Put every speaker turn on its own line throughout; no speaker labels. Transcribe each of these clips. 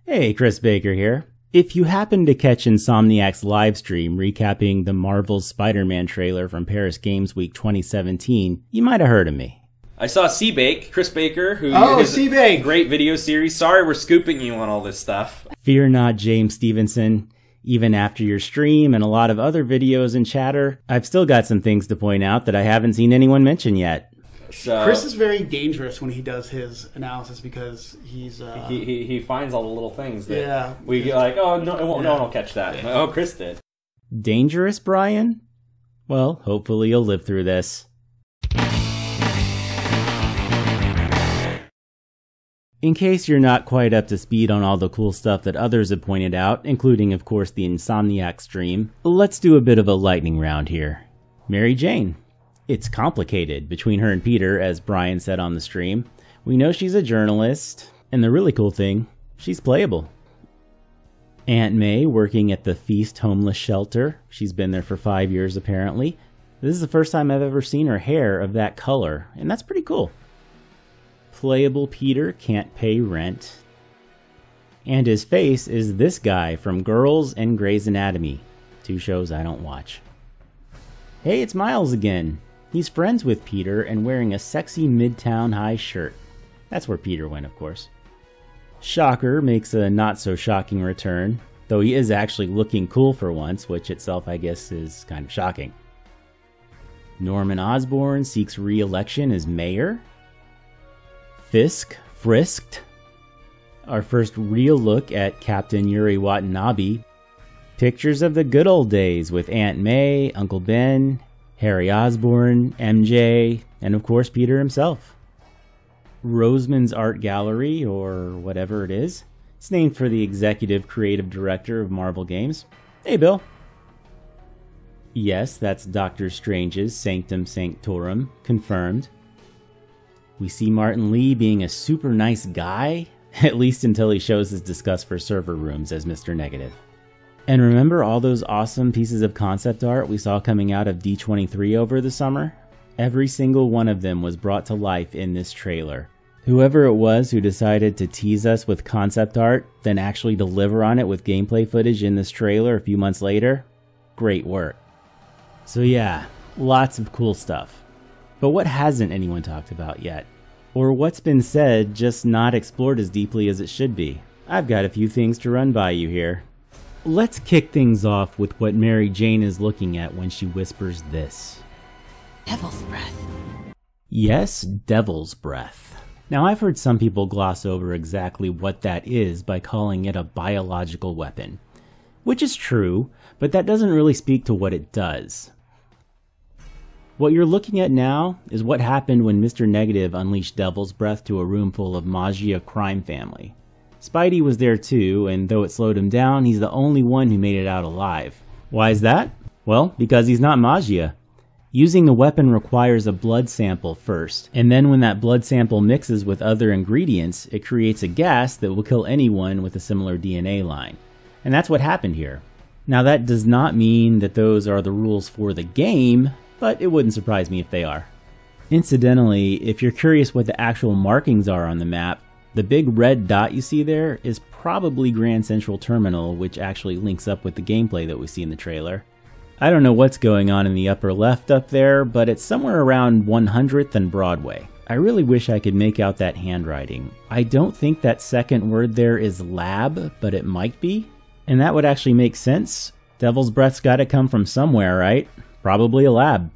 Hey, Chris Baker here. If you happen to catch Insomniac's livestream recapping the Marvel's Spider-Man trailer from Paris Games Week 2017, you might have heard of me.
I saw C-Bake, Chris Baker, who
is a
great video series. Sorry we're scooping you on all this stuff.
Fear not, James Stevenson. Even after your stream and a lot of other videos and chatter, I've still got some things to point out that I haven't seen anyone mention yet.
So, Chris is very dangerous when he does his analysis because he's
he finds all the little things that we get like, oh no, no one will catch that. Yeah. Oh, Chris did.
Dangerous, Brian? Well, hopefully you'll live through this. In case you're not quite up to speed on all the cool stuff that others have pointed out, including of course the Insomniac stream, let's do a bit of a lightning round here. Mary Jane. It's complicated between her and Peter, as Brian said on the stream. We know she's a journalist, and the really cool thing, she's playable. Aunt May working at the Feast Homeless Shelter. She's been there for 5 years apparently. This is the first time I've ever seen her hair of that color, and that's pretty cool. Playable Peter can't pay rent. And his face is this guy from Girls and Grey's Anatomy, 2 shows I don't watch. Hey, it's Miles again. He's friends with Peter and wearing a sexy Midtown High shirt. That's where Peter went, of course. Shocker makes a not-so-shocking return, though he is actually looking cool for once, which itself I guess is kind of shocking. Norman Osborn seeks re-election as mayor. Fisk frisked. Our first real look at Captain Yuri Watanabe. Pictures of the good old days with Aunt May, Uncle Ben, Harry Osborn, MJ, and of course Peter himself. Roseman's Art Gallery, or whatever it is. It's named for the executive creative director of Marvel Games. Hey, Bill. Yes, that's Doctor Strange's Sanctum Sanctorum, confirmed. We see Martin Lee being a super nice guy, at least until he shows his disgust for server rooms as Mr. Negative. And remember all those awesome pieces of concept art we saw coming out of D23 over the summer? Every single one of them was brought to life in this trailer. Whoever it was who decided to tease us with concept art, then actually deliver on it with gameplay footage in this trailer a few months later, great work. So yeah, lots of cool stuff. But what hasn't anyone talked about yet? Or what's been said, just not explored as deeply as it should be? I've got a few things to run by you here. Let's kick things off with what Mary Jane is looking at when she whispers this.
Devil's breath.
Yes, devil's breath. Now I've heard some people gloss over exactly what that is by calling it a biological weapon. Which is true, but that doesn't really speak to what it does. What you're looking at now is what happened when Mr. Negative unleashed devil's breath to a room full of Magia crime family. Spidey was there too, and though it slowed him down, he's the only one who made it out alive. Why is that? Well, because he's not Magia. Using the weapon requires a blood sample first, and then when that blood sample mixes with other ingredients, it creates a gas that will kill anyone with a similar DNA line. And that's what happened here. Now that does not mean that those are the rules for the game, but it wouldn't surprise me if they are. Incidentally, if you're curious what the actual markings are on the map, the big red dot you see there is probably Grand Central Terminal, which actually links up with the gameplay that we see in the trailer. I don't know what's going on in the upper left up there, but it's somewhere around 100th and Broadway. I really wish I could make out that handwriting. I don't think that second word there is lab, but it might be. And that would actually make sense. Devil's breath's gotta come from somewhere, right? Probably a lab.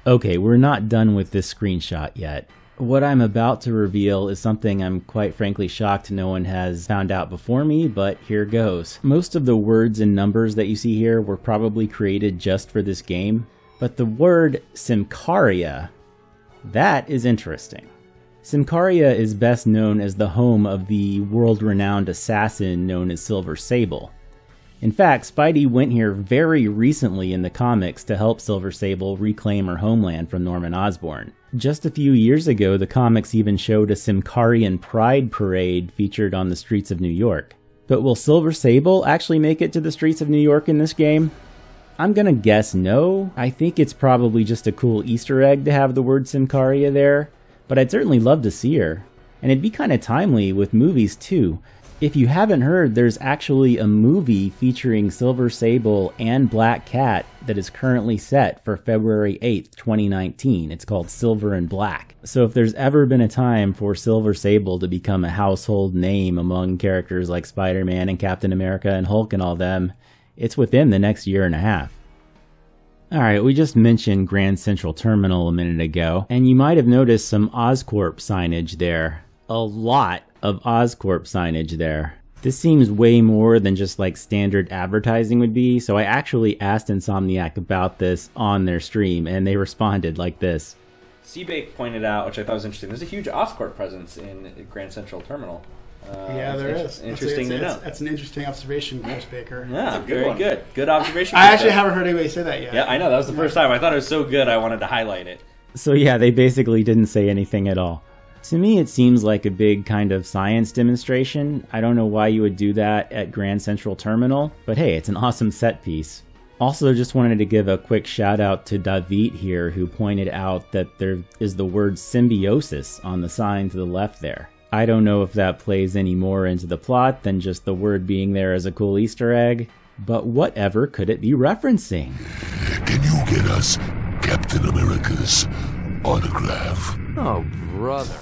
Okay, we're not done with this screenshot yet. What I'm about to reveal is something I'm quite frankly shocked no one has found out before me, but here goes. Most of the words and numbers that you see here were probably created just for this game, but the word Symkaria, that is interesting. Symkaria is best known as the home of the world-renowned assassin known as Silver Sable. In fact, Spidey went here very recently in the comics to help Silver Sable reclaim her homeland from Norman Osborn. Just a few years ago, the comics even showed a Symkarian pride parade featured on the streets of New York. But will Silver Sable actually make it to the streets of New York in this game? I'm gonna guess no. I think it's probably just a cool Easter egg to have the word Symkaria there, but I'd certainly love to see her. And it'd be kinda timely with movies too. If you haven't heard, there's actually a movie featuring Silver Sable and Black Cat that is currently set for February 8th, 2019. It's called Silver and Black. So if there's ever been a time for Silver Sable to become a household name among characters like Spider-Man and Captain America and Hulk and all them, it's within the next year and a half. Alright, we just mentioned Grand Central Terminal a minute ago, and you might have noticed some Oscorp signage there. A lot of Oscorp signage there. This seems way more than just like standard advertising would be, so I actually asked Insomniac about this on their stream, and they responded like this.
Sable pointed out, which I thought was interesting, there's a huge Oscorp presence in Grand Central Terminal.
Yeah, there is.
Interesting to know.
That's an interesting observation, Chris Baker.
Yeah, very good. Good observation.
I actually haven't heard anybody say that yet.
Yeah, I know. That was the first time. I thought it was so good I wanted to highlight it.
So yeah, they basically didn't say anything at all. To me, it seems like a big kind of science demonstration. I don't know why you would do that at Grand Central Terminal, but hey, it's an awesome set piece. Also, just wanted to give a quick shout out to David here, who pointed out that there is the word symbiosis on the sign to the left there. I don't know if that plays any more into the plot than just the word being there as a cool Easter egg, but whatever could it be referencing?
Can you get us Captain America's autograph?
Oh, brother.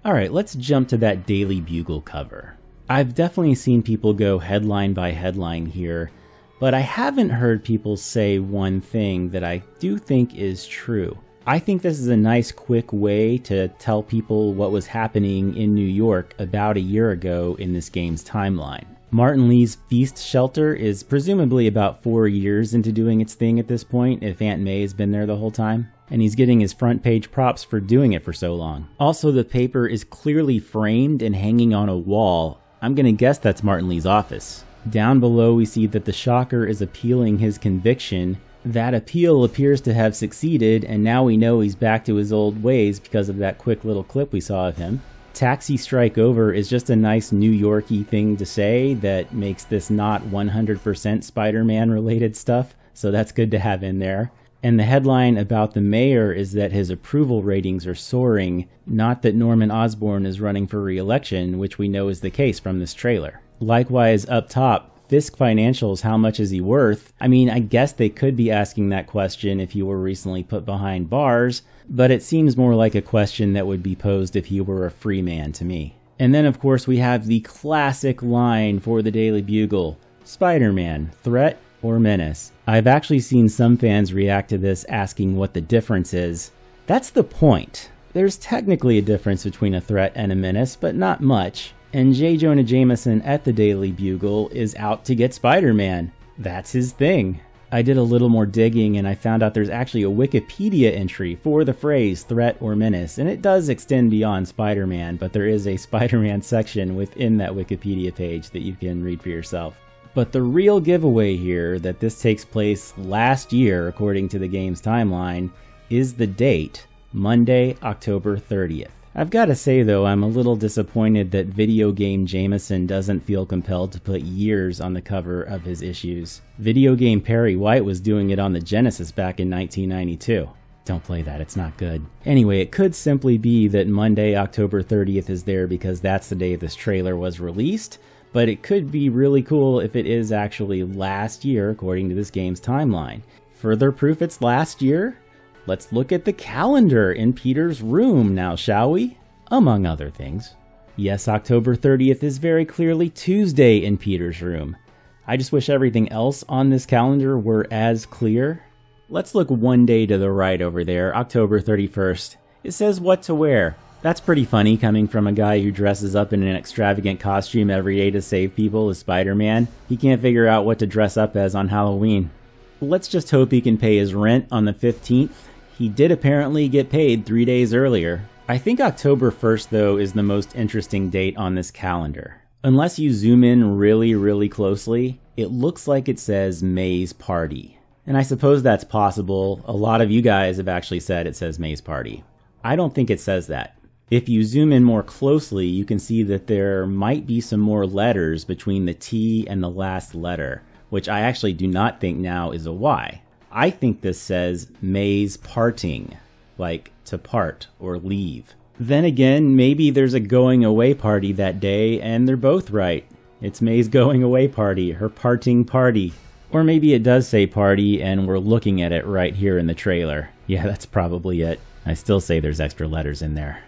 Alright, let's jump to that Daily Bugle cover. I've definitely seen people go headline by headline here, but I haven't heard people say one thing that I do think is true. I think this is a nice quick way to tell people what was happening in New York about a year ago in this game's timeline. Martin Lee's Feast Shelter is presumably about 4 years into doing its thing at this point, if Aunt May has been there the whole time. And he's getting his front page props for doing it for so long. Also, the paper is clearly framed and hanging on a wall. I'm gonna guess that's Martin Lee's office. Down below we see that the Shocker is appealing his conviction. That appeal appears to have succeeded, and now we know he's back to his old ways because of that quick little clip we saw of him. Taxi Strike Over is just a nice New York-y thing to say that makes this not 100% Spider-Man related stuff, so that's good to have in there. And the headline about the mayor is that his approval ratings are soaring, not that Norman Osborn is running for re-election, which we know is the case from this trailer. Likewise, up top, Fisk Financials, how much is he worth? I mean, I guess they could be asking that question if he were recently put behind bars, but it seems more like a question that would be posed if he were a free man to me. And then, of course, we have the classic line for the Daily Bugle. Spider-Man, threat or menace? I've actually seen some fans react to this asking what the difference is. That's the point. There's technically a difference between a threat and a menace, but not much. And J. Jonah Jameson at the Daily Bugle is out to get Spider-Man. That's his thing. I did a little more digging and I found out there's actually a Wikipedia entry for the phrase threat or menace, and it does extend beyond Spider-Man, but there is a Spider-Man section within that Wikipedia page that you can read for yourself. But the real giveaway here, that this takes place last year according to the game's timeline, is the date, Monday, October 30th. I've got to say though, I'm a little disappointed that Video Game Jameson doesn't feel compelled to put years on the cover of his issues. Video Game Perry White was doing it on the Genesis back in 1992. Don't play that, it's not good. Anyway, it could simply be that Monday, October 30th is there because that's the day this trailer was released, but it could be really cool if it is actually last year according to this game's timeline. Further proof it's last year? Let's look at the calendar in Peter's room now, shall we? Among other things. Yes, October 30th is very clearly Tuesday in Peter's room. I just wish everything else on this calendar were as clear. Let's look one day to the right over there, October 31st. It says what to wear. That's pretty funny coming from a guy who dresses up in an extravagant costume every day to save people as Spider-Man. He can't figure out what to dress up as on Halloween. Let's just hope he can pay his rent on the 15th. He did apparently get paid 3 days earlier. I think October 1st, though, is the most interesting date on this calendar. Unless you zoom in really closely, it looks like it says May's Party. And I suppose that's possible. A lot of you guys have actually said it says May's Party. I don't think it says that. If you zoom in more closely, you can see that there might be some more letters between the T and the last letter, which I actually do not think now is a Y. I think this says May's Parting, like to part or leave. Then again, maybe there's a going away party that day, and they're both right. It's May's going away party, her parting party. Or maybe it does say party, and we're looking at it right here in the trailer. Yeah, that's probably it. I still say there's extra letters in there.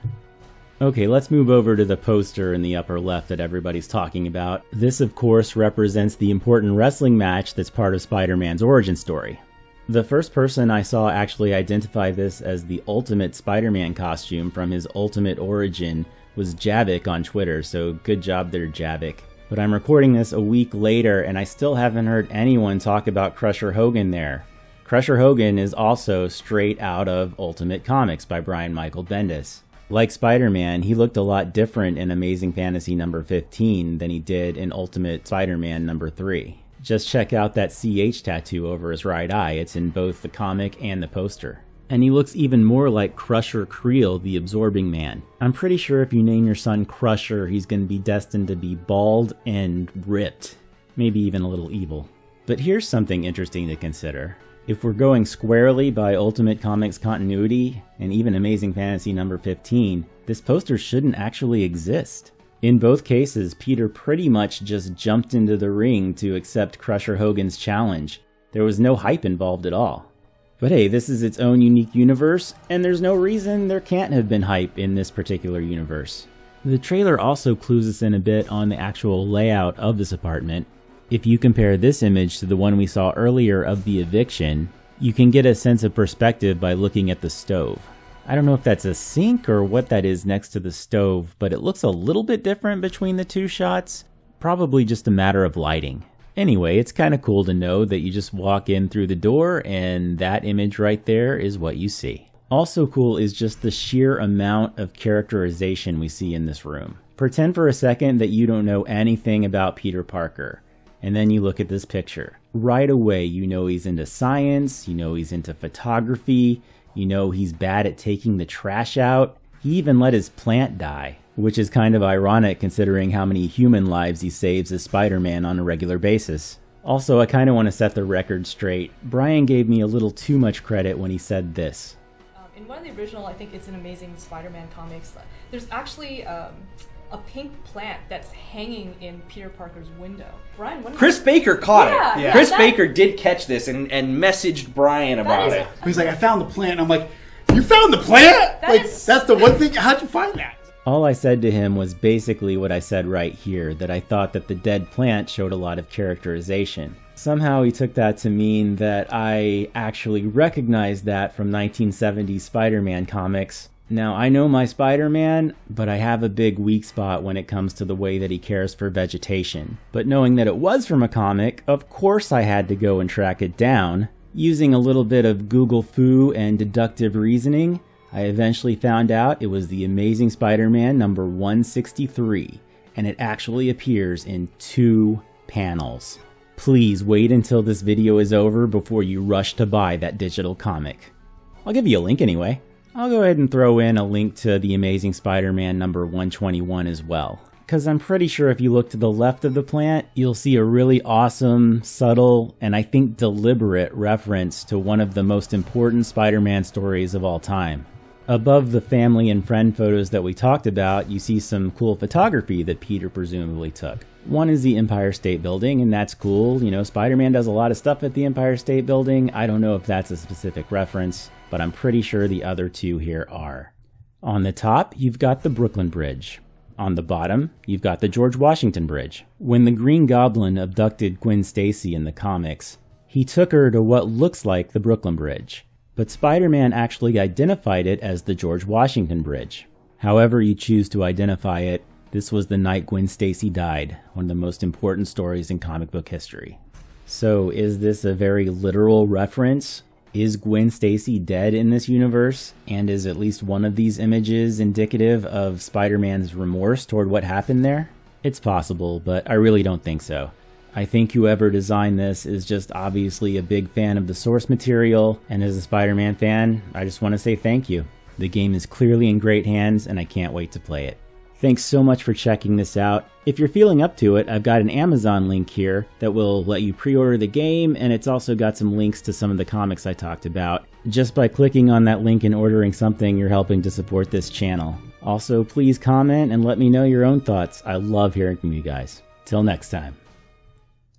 Okay, let's move over to the poster in the upper left that everybody's talking about. This, of course, represents the important wrestling match that's part of Spider-Man's origin story. The first person I saw actually identify this as the Ultimate Spider-Man costume from his Ultimate Origin was Javik on Twitter, so good job there, Javik. But I'm recording this a week later, and I still haven't heard anyone talk about Crusher Hogan there. Crusher Hogan is also straight out of Ultimate Comics by Brian Michael Bendis. Like Spider-Man, he looked a lot different in Amazing Fantasy number 15 than he did in Ultimate Spider-Man number 3. Just check out that CH tattoo over his right eye. It's in both the comic and the poster. And he looks even more like Crusher Creel, the Absorbing Man. I'm pretty sure if you name your son Crusher, he's going to be destined to be bald and ripped. Maybe even a little evil. But here's something interesting to consider. If we're going squarely by Ultimate Comics continuity, and even Amazing Fantasy number 15, this poster shouldn't actually exist. In both cases, Peter pretty much just jumped into the ring to accept Crusher Hogan's challenge. There was no hype involved at all. But hey, this is its own unique universe, and there's no reason there can't have been hype in this particular universe. The trailer also clues us in a bit on the actual layout of this apartment. If you compare this image to the one we saw earlier of the eviction, you can get a sense of perspective by looking at the stove. I don't know if that's a sink or what that is next to the stove, but it looks a little bit different between the two shots. Probably just a matter of lighting. Anyway, it's kind of cool to know that you just walk in through the door and that image right there is what you see. Also cool is just the sheer amount of characterization we see in this room. Pretend for a second that you don't know anything about Peter Parker. And then you look at this picture. Right away, you know he's into science, you know he's into photography, you know he's bad at taking the trash out. He even let his plant die, which is kind of ironic considering how many human lives he saves as Spider-Man on a regular basis. Also, I kind of want to set the record straight. Brian gave me a little too much credit when he said this.
In one of the original, I think it's an Amazing Spider-Man comics, there's actually a pink plant that's hanging in Peter Parker's window. Brian,
Chris Baker caught it.
Yeah.
Chris Baker did catch this and messaged Brian about it.
He's like, I found the plant. I'm like, you found the plant? That's the one thing. How'd you find that?
All I said to him was basically what I said right here, that I thought that the dead plant showed a lot of characterization. Somehow he took that to mean that I actually recognized that from 1970s Spider-Man comics. Now, I know my Spider-Man, but I have a big weak spot when it comes to the way that he cares for vegetation. But knowing that it was from a comic, of course I had to go and track it down. Using a little bit of Google Foo and deductive reasoning, I eventually found out it was the Amazing Spider-Man number 163, and it actually appears in 2 panels. Please wait until this video is over before you rush to buy that digital comic. I'll give you a link anyway. I'll go ahead and throw in a link to the Amazing Spider-Man number 121 as well, because I'm pretty sure if you look to the left of the plant, you'll see a really awesome, subtle, and I think deliberate reference to one of the most important Spider-Man stories of all time. Above the family and friend photos that we talked about, you see some cool photography that Peter presumably took. One is the Empire State Building, and that's cool. You know, Spider-Man does a lot of stuff at the Empire State Building. I don't know if that's a specific reference, but I'm pretty sure the other 2 here are. On the top, you've got the Brooklyn Bridge. On the bottom, you've got the George Washington Bridge. When the Green Goblin abducted Gwen Stacy in the comics, he took her to what looks like the Brooklyn Bridge. But Spider-Man actually identified it as the George Washington Bridge. However you choose to identify it, this was the night Gwen Stacy died, one of the most important stories in comic book history. So is this a very literal reference? Is Gwen Stacy dead in this universe? And is at least one of these images indicative of Spider-Man's remorse toward what happened there? It's possible, but I really don't think so. I think whoever designed this is just obviously a big fan of the source material, and as a Spider-Man fan, I just want to say thank you. The game is clearly in great hands, and I can't wait to play it. Thanks so much for checking this out. If you're feeling up to it, I've got an Amazon link here that will let you pre-order the game, and it's also got some links to some of the comics I talked about. Just by clicking on that link and ordering something, you're helping to support this channel. Also, please comment and let me know your own thoughts. I love hearing from you guys. Till next time.